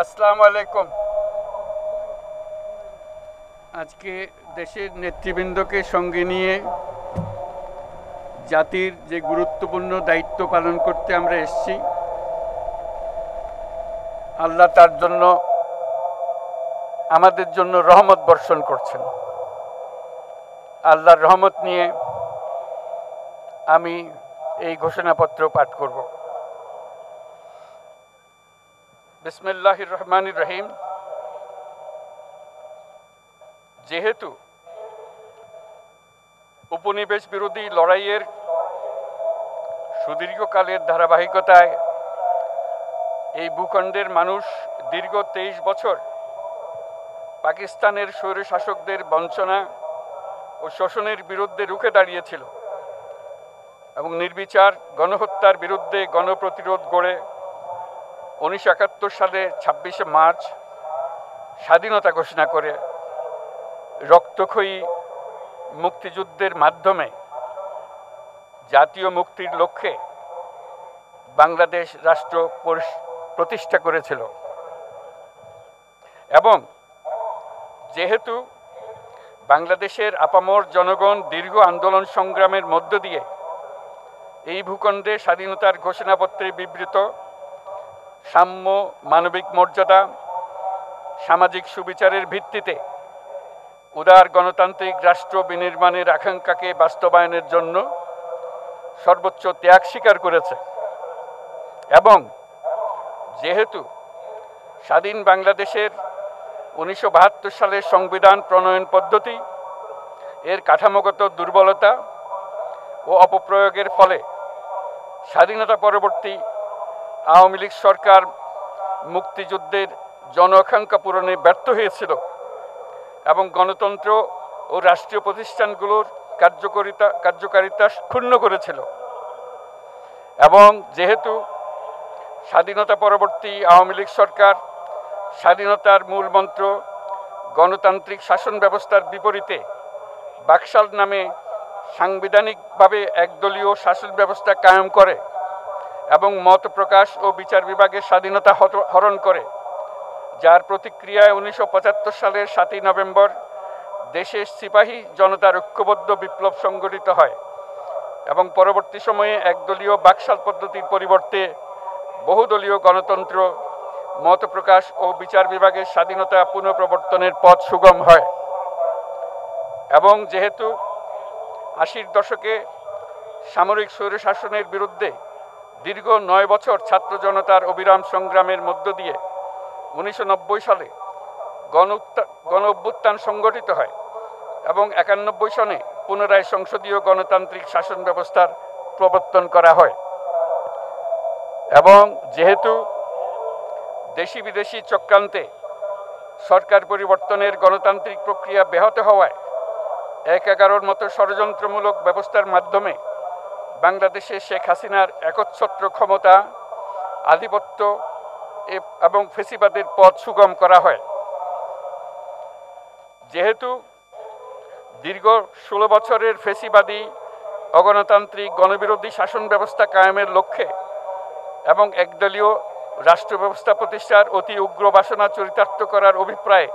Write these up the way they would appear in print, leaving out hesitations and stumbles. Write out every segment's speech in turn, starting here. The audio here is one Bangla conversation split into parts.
আসসালামু আলাইকুম। আজকে দেশের নেতৃবৃন্দকে সঙ্গে নিয়ে জাতির যে গুরুত্বপূর্ণ দায়িত্ব পালন করতে আমরা এসেছি, আল্লাহ তার জন্য আমাদের জন্য রহমত বর্ষণ করছেন। আল্লাহর রহমত নিয়ে আমি এই ঘোষণাপত্র পাঠ করব। বিসমিল্লাহির রহমানির রহিম। যেহেতু উপনিবেশ বিরোধী লড়াইয়ের সুদীর্ঘকালের ধারাবাহিকতায় এই ভূখণ্ডের মানুষ দীর্ঘ 23 বছর পাকিস্তানের স্বৈরশাসকদের বঞ্চনা ও শোষণের বিরুদ্ধে রুখে দাঁড়িয়েছিল এবং নির্বিচার গণহত্যার বিরুদ্ধে গণপ্রতিরোধ গড়ে 1971 সালে 26শে মার্চ স্বাধীনতা ঘোষণা করে রক্তক্ষয়ী মুক্তিযুদ্ধের মাধ্যমে জাতীয় মুক্তির লক্ষ্যে বাংলাদেশ রাষ্ট্র প্রতিষ্ঠা করেছিল। এবং যেহেতু বাংলাদেশের আপামর জনগণ দীর্ঘ আন্দোলন সংগ্রামের মধ্য দিয়ে এই ভূখণ্ডে স্বাধীনতার ঘোষণাপত্রে বিবৃত সাম্য, মানবিক মর্যাদা, সামাজিক সুবিচারের ভিত্তিতে উদার গণতান্ত্রিক রাষ্ট্র বিনির্মাণের আকাঙ্ক্ষাকে বাস্তবায়নের জন্য সর্বোচ্চ ত্যাগ স্বীকার করেছে, এবং যেহেতু স্বাধীন বাংলাদেশের 1972 সালের সংবিধান প্রণয়ন পদ্ধতি এর কাঠামোগত দুর্বলতা ও অপপ্রয়োগের ফলে স্বাধীনতা পরবর্তী আওয়ামী লীগ সরকার মুক্তিযুদ্ধের জন আকাঙ্ক্ষা পূরণে ব্যর্থ হয়েছিল এবং গণতন্ত্র ও রাষ্ট্রীয় প্রতিষ্ঠানগুলোর কার্যকারিতা ক্ষুণ্ণ করেছিল। এবং যেহেতু স্বাধীনতা পরবর্তী আওয়ামী লীগ সরকার স্বাধীনতার মূল মন্ত্র গণতান্ত্রিক শাসন ব্যবস্থার বিপরীতে বাকশাল নামে সাংবিধানিকভাবে একদলীয় শাসন ব্যবস্থা কায়েম করে এবং মত প্রকাশ ও বিচার বিভাগের স্বাধীনতা হরণ করে, যার প্রতিক্রিয়ায় 1975 সালের 7ই নভেম্বর দেশের সিপাহী জনতার ঐক্যবদ্ধ বিপ্লব সংগঠিত হয় এবং পরবর্তী সময়ে একদলীয় বাকশাল পদ্ধতির পরিবর্তে বহুদলীয় গণতন্ত্র, মত প্রকাশ ও বিচার বিভাগের স্বাধীনতা পুনঃপ্রবর্তনের পথ সুগম হয়। এবং যেহেতু 80-র দশকে সামরিক স্বৈরশাসনের বিরুদ্ধে দীর্ঘ 9 বছর ছাত্র জনতার অবিরাম সংগ্রামের মধ্য দিয়ে 1990 সালে গণ অভ্যুত্থান সংগঠিত হয় এবং 91 সনে পুনরায় সংসদীয় গণতান্ত্রিক শাসন ব্যবস্থার প্রবর্তন করা হয়। এবং যেহেতু দেশি বিদেশি চক্রান্তে সরকার পরিবর্তনের গণতান্ত্রিক প্রক্রিয়া ব্যাহত হওয়ায় 1/11 মতো ষড়যন্ত্রমূলক ব্যবস্থার মাধ্যমে বাংলাদেশে শেখ হাসিনার একচ্ছত্র ক্ষমতা, আধিপত্য এবং ফেসিবাদের পথ সুগম করা হয়। যেহেতু দীর্ঘ 16 বছরের ফেসিবাদী অগণতান্ত্রিক গণবিরোধী শাসন ব্যবস্থা কায়েমের লক্ষ্যে এবং একদলীয় রাষ্ট্র ব্যবস্থা প্রতিষ্ঠার অতি উগ্র বাসনা চরিতার্থ করার অভিপ্রায়ে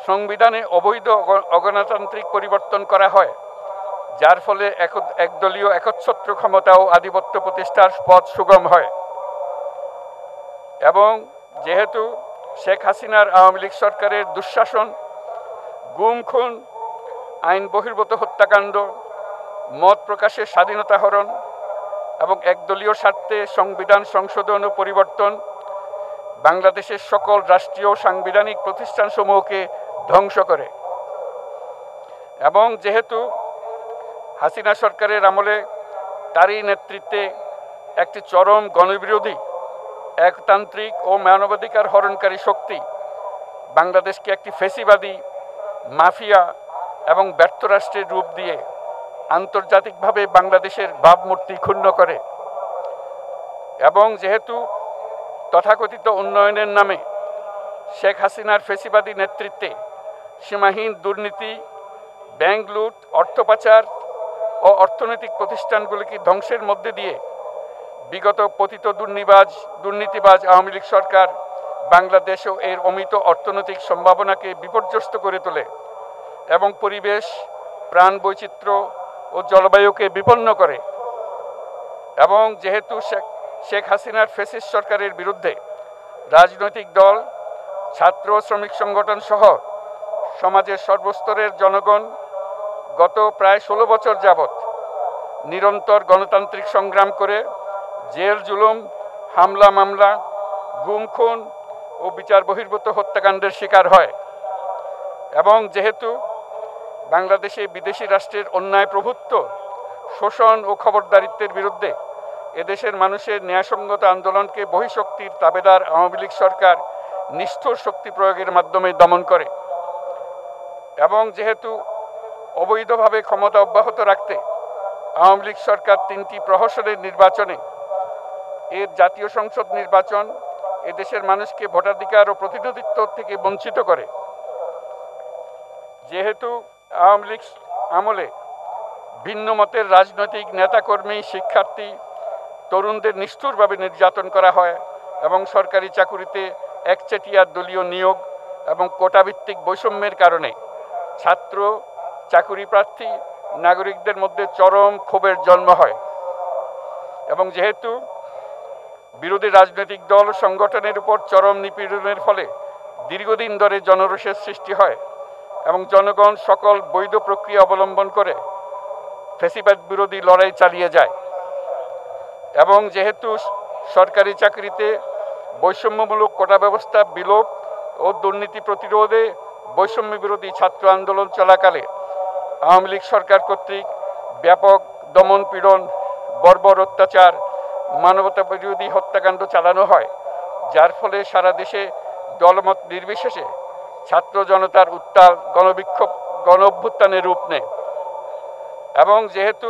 সংবিধানে অবৈধ অগণতান্ত্রিক পরিবর্তন করা হয়, যার ফলে একদলীয় একচ্ছত্র ক্ষমতা ও আধিপত্য প্রতিষ্ঠার পথ সুগম হয়। এবং যেহেতু শেখ হাসিনার আওয়ামী লীগ সরকারের দুঃশাসন, গুম খুন, আইন বহির্ভূত হত্যাকাণ্ড, মত প্রকাশের স্বাধীনতা হরণ এবং একদলীয় স্বার্থে সংবিধান সংশোধন ও পরিবর্তন বাংলাদেশের সকল রাষ্ট্রীয় সাংবিধানিক প্রতিষ্ঠানসমূহকে ধ্বংস করে। এবং যেহেতু হাসিনা সরকারের আমলে তারই নেতৃত্বে একটি চরম গণবিরোধী, একতান্ত্রিক ও মানবাধিকার হরণকারী শক্তি বাংলাদেশকে একটি ফেসিবাদী, মাফিয়া এবং ব্যর্থ রাষ্ট্রের রূপ দিয়ে আন্তর্জাতিকভাবে বাংলাদেশের ভাবমূর্তি ক্ষুণ্ণ করে। এবং যেহেতু তথাকথিত উন্নয়নের নামে শেখ হাসিনার ফেসিবাদী নেতৃত্বে সীমাহীন দুর্নীতি, ব্যাংক লুট, অর্থ পাচার ও অর্থনৈতিক প্রতিষ্ঠানগুলিকে ধ্বংসের মধ্যে দিয়ে বিগত পতিত দুর্নীতিবাজ আওয়ামী লীগ সরকার বাংলাদেশ ও এর অমিত অর্থনৈতিক সম্ভাবনাকে বিপর্যস্ত করে তোলে এবং পরিবেশ, প্রাণ বৈচিত্র্য ও জলবায়ুকে বিপন্ন করে। এবং যেহেতু শেখ হাসিনার ফ্যাসিস্ট সরকারের বিরুদ্ধে রাজনৈতিক দল, ছাত্র শ্রমিক সংগঠন সহ সমাজের সর্বস্তরের জনগণ গত প্রায় 16 বছর যাবৎ নিরন্তর গণতান্ত্রিক সংগ্রাম করে জেল জুলুম, হামলা মামলা, গুম খুন ও বিচার বহির্ভূত হত্যাকাণ্ডের শিকার হয়। এবং যেহেতু বাংলাদেশে বিদেশি রাষ্ট্রের অন্যায় প্রভুত্ব, শোষণ ও খবরদারিত্বের বিরুদ্ধে এদেশের মানুষের ন্যায়সঙ্গত আন্দোলনকে বহিঃশক্তির তাবেদার আওয়ামী লীগ সরকার নিষ্ঠুর শক্তি প্রয়োগের মাধ্যমে দমন করে। এবং যেহেতু অবৈধভাবে ক্ষমতা অব্যাহত রাখতে আওয়ামী লীগ সরকার 3টি প্রহসনের নির্বাচনে এর জাতীয় সংসদ নির্বাচন এদেশের মানুষকে ভোটাধিকার ও প্রতিনিধিত্ব থেকে বঞ্চিত করে। যেহেতু আওয়ামী লীগ আমলে ভিন্ন মতের রাজনৈতিক নেতাকর্মী, শিক্ষার্থী, তরুণদের নিষ্ঠুরভাবে নির্যাতন করা হয় এবং সরকারি চাকুরিতে একচেটিয়া দলীয় নিয়োগ এবং কোটাভিত্তিক বৈষম্যের কারণে ছাত্র, চাকুরি প্রার্থী, নাগরিকদের মধ্যে চরম ক্ষোভের জন্ম হয়। এবং যেহেতু বিরোধী রাজনৈতিক দল সংগঠনের উপর চরম নিপীড়নের ফলে দীর্ঘদিন ধরে জনরোষের সৃষ্টি হয় এবং জনগণ সকল বৈধ প্রক্রিয়া অবলম্বন করে ফ্যাসিবাদ বিরোধী লড়াই চালিয়ে যায়। এবং যেহেতু সরকারি চাকরিতে বৈষম্যমূলক কোটা ব্যবস্থা বিলোপ ও দুর্নীতি প্রতিরোধে বৈষম্য বিরোধী ছাত্র আন্দোলন চলাকালে আওয়ামী লীগ সরকার কর্তৃক ব্যাপক দমন পীড়ন, বর্বর অত্যাচার, মানবতা বিরোধী হত্যাকাণ্ড চালানো হয়, যার ফলে সারা দেশে দলমত নির্বিশেষে ছাত্র জনতার উত্তাল গণবিক্ষোভ গণ অভ্যুত্থানের রূপ নেয়। এবং যেহেতু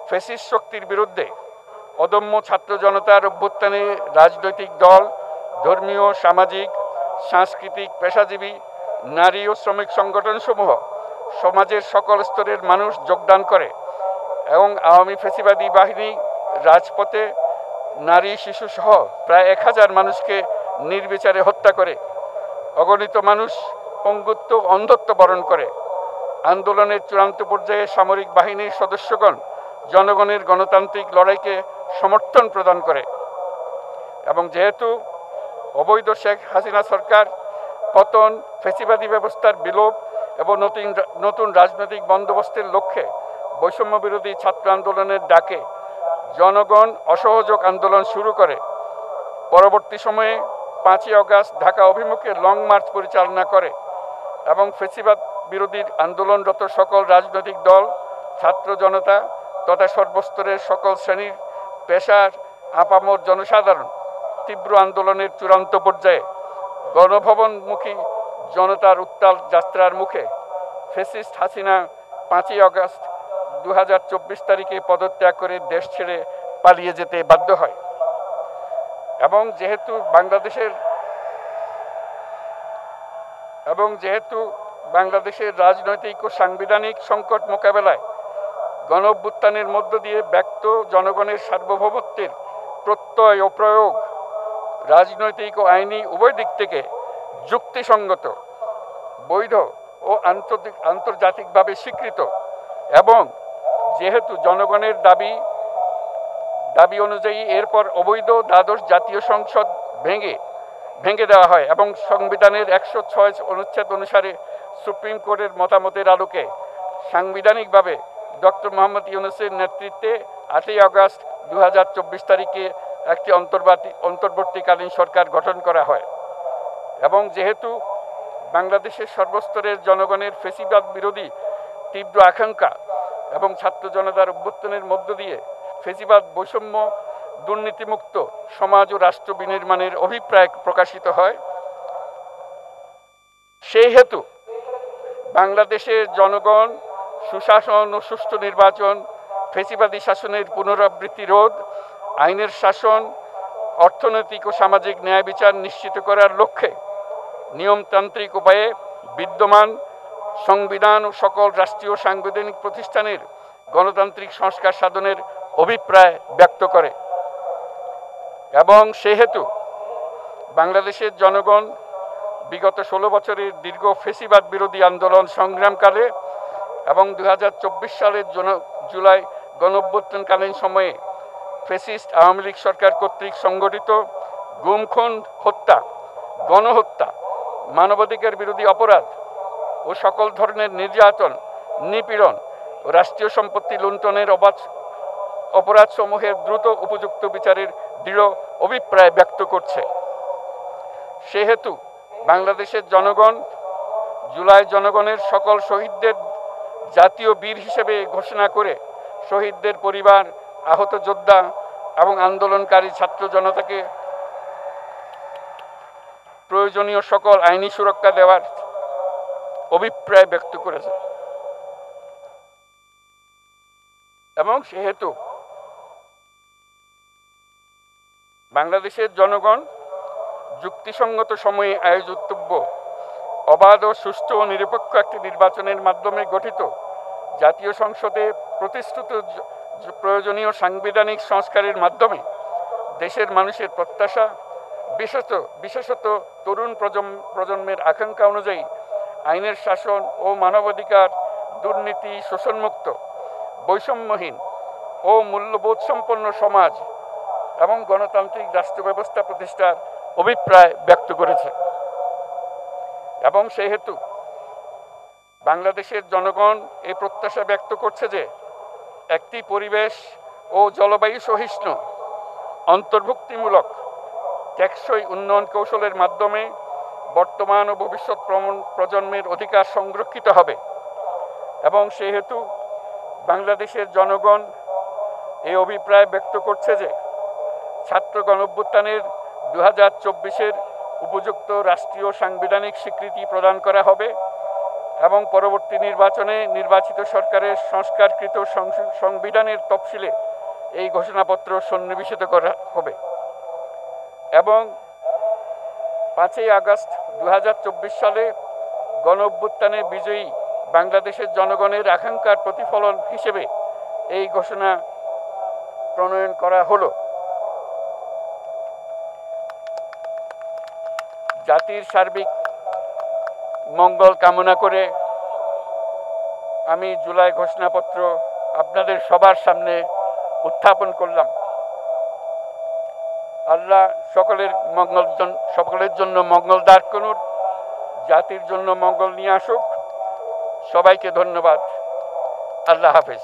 ফ্যাসিস্ট শক্তির বিরুদ্ধে অদম্য ছাত্র জনতার অভ্যুত্থানে রাজনৈতিক দল, ধর্মীয়, সামাজিক, সাংস্কৃতিক, পেশাজীবী, নারী ও শ্রমিক সংগঠনসমূহ সমাজের সকল স্তরের মানুষ যোগদান করে এবং আওয়ামী ফ্যাসিবাদী বাহিনী রাজপথে নারী, শিশু সহ প্রায় 1000 মানুষকে নির্বিচারে হত্যা করে, অগণিত মানুষ পঙ্গুত্ব, অন্ধত্ব বরণ করে। আন্দোলনের চূড়ান্ত পর্যায়ে সামরিক বাহিনীর সদস্যগণ জনগণের গণতান্ত্রিক লড়াইকে সমর্থন প্রদান করে। এবং যেহেতু অবৈধ শেখ হাসিনা সরকার পতন, ফ্যাসিবাদী ব্যবস্থার বিলোপ এবং নতুন রাজনৈতিক বন্দোবস্তের লক্ষ্যে বৈষম্য বিরোধী ছাত্র আন্দোলনের ডাকে জনগণ অসহযোগ আন্দোলন শুরু করে, পরবর্তী সময়ে 5ই আগস্ট ঢাকা অভিমুখে লং মার্চ পরিচালনা করে এবং ফ্যাসিবাদ বিরোধী আন্দোলনরত সকল রাজনৈতিক দল, ছাত্র জনতা তথা সর্বস্তরের সকল শ্রেণীর, পেশার, আপামর জনসাধারণ তীব্র আন্দোলনের চূড়ান্ত পর্যায়ে গণভবনমুখী জনতার উত্তাল যাত্রার মুখে ফ্যাসিস্ট হাসিনা 5ই আগস্ট 2024 তারিখে পদত্যাগ করে দেশ ছেড়ে পালিয়ে যেতে বাধ্য হয়। এবং যেহেতু বাংলাদেশের রাজনৈতিক ও সাংবিধানিক সংকট মোকাবেলায় গণ অভ্যুত্থানের মধ্য দিয়ে ব্যক্ত জনগণের সার্বভৌমত্বের প্রত্যয় ও প্রয়োগ রাজনৈতিক ও আইনি উভয় দিক থেকে যুক্তিসঙ্গত, বৈধ ও আন্তর্জাতিকভাবে স্বীকৃত। এবং যেহেতু জনগণের দাবি অনুযায়ী এরপর অবৈধ দ্বাদশ জাতীয় সংসদ ভেঙে দেওয়া হয় এবং সংবিধানের 106 অনুচ্ছেদ অনুসারে সুপ্রিম কোর্টের মতামতের আলোকে সাংবিধানিকভাবে ডক্টর মোহাম্মদ ইউনূসের নেতৃত্বে 8ই আগস্ট 2024 তারিখে একটি অন্তর্বর্তীকালীন সরকার গঠন করা হয়। এবং যেহেতু বাংলাদেশের সর্বস্তরের জনগণের ফ্যাসিবাদ বিরোধী তীব্র আকাঙ্ক্ষা এবং ছাত্র জনতার অভ্যুত্থানের মধ্য দিয়ে ফ্যাসিবাদ, বৈষম্য, দুর্নীতিমুক্ত সমাজ ও রাষ্ট্র বিনির্মাণের অভিপ্রায় প্রকাশিত হয়, সেই হেতু বাংলাদেশের জনগণ সুশাসন ও সুষ্ঠু নির্বাচন, ফ্যাসিবাদী শাসনের পুনরাবৃত্তি রোধ, আইনের শাসন, অর্থনৈতিক ও সামাজিক ন্যায় বিচার নিশ্চিত করার লক্ষ্যে নিয়মতান্ত্রিক উপায়ে বিদ্যমান সংবিধান ও সকল রাষ্ট্রীয় সাংবিধানিক প্রতিষ্ঠানের গণতান্ত্রিক সংস্কার সাধনের অভিপ্রায় ব্যক্ত করে। এবং সেহেতু বাংলাদেশের জনগণ বিগত 16 বছরের দীর্ঘ ফেসিবাদ বিরোধী আন্দোলন সংগ্রামকালে এবং 2024 সালের জুলাই গণঅভ্যুত্থানকালীন সময়ে ফ্যাসিস্ট আওয়ামী লীগ সরকার কর্তৃক সংগঠিত গুম খুন, হত্যা, গণহত্যা, মানবাধিকার বিরোধী অপরাধ ও সকল ধরনের নির্যাতন, নিপীড়ন ও রাষ্ট্রীয় সম্পত্তি লুণ্ঠনের অপরাধসমূহের দ্রুত উপযুক্ত বিচারের দৃঢ় অভিপ্রায় ব্যক্ত করছে। সেহেতু বাংলাদেশের জনগণ জুলাই জনগণের সকল শহীদদের জাতীয় বীর হিসেবে ঘোষণা করে শহীদদের পরিবার, আহত যোদ্ধা এবং আন্দোলনকারী ছাত্র জনতাকে প্রয়োজনীয় সকল আইনি সুরক্ষা দেওয়ার অভিপ্রায় ব্যক্ত করেছে। এবং সেহেতু বাংলাদেশের জনগণ যুক্তিসঙ্গত সময়ে আয়োজিতব্য অবাধ ও সুষ্ঠু ও নিরপেক্ষ একটি নির্বাচনের মাধ্যমে গঠিত জাতীয় সংসদে প্রতিশ্রুত প্রয়োজনীয় সাংবিধানিক সংস্কারের মাধ্যমে দেশের মানুষের প্রত্যাশা, বিশেষত তরুণ প্রজন্মের আকাঙ্ক্ষা অনুযায়ী আইনের শাসন ও মানবাধিকার, দুর্নীতি, শোষণমুক্ত, বৈষম্যহীন ও মূল্যবোধ সম্পন্ন সমাজ এবং গণতান্ত্রিক রাষ্ট্র ব্যবস্থা প্রতিষ্ঠার অভিপ্রায় ব্যক্ত করেছে। এবং সেহেতু বাংলাদেশের জনগণ এই প্রত্যাশা ব্যক্ত করছে যে একটি পরিবেশ ও জলবায়ু সহিষ্ণু, অন্তর্ভুক্তিমূলক, টেকসই উন্নয়ন কৌশলের মাধ্যমে বর্তমান ও ভবিষ্যৎ প্রজন্মের অধিকার সংরক্ষিত হবে। এবং সেহেতু বাংলাদেশের জনগণ এই অভিপ্রায় ব্যক্ত করছে যে ছাত্র গণঅভ্যুত্থানের 2024-এর উপযুক্ত রাষ্ট্রীয় সাংবিধানিক স্বীকৃতি প্রদান করা হবে এবং পরবর্তী নির্বাচনে নির্বাচিত সরকারের সংস্কারকৃত সংবিধানের তফসিলে এই ঘোষণাপত্র সন্নিবেশিত করা হবে। এবং 5ই আগস্ট 2024 সালে গণঅভ্যুত্থানে বিজয়ী বাংলাদেশের জনগণের আকাঙ্ক্ষার প্রতিফলন হিসেবে এই ঘোষণা প্রণয়ন করা হলো। জাতির সার্বিক মঙ্গল কামনা করে আমি জুলাই ঘোষণাপত্র আপনাদের সবার সামনে উত্থাপন করলাম। আল্লাহ সকলের জন্য মঙ্গল দান করুন, জাতির জন্য মঙ্গল নিয়ে আসুক। সবাইকে ধন্যবাদ। আল্লাহ হাফেজ।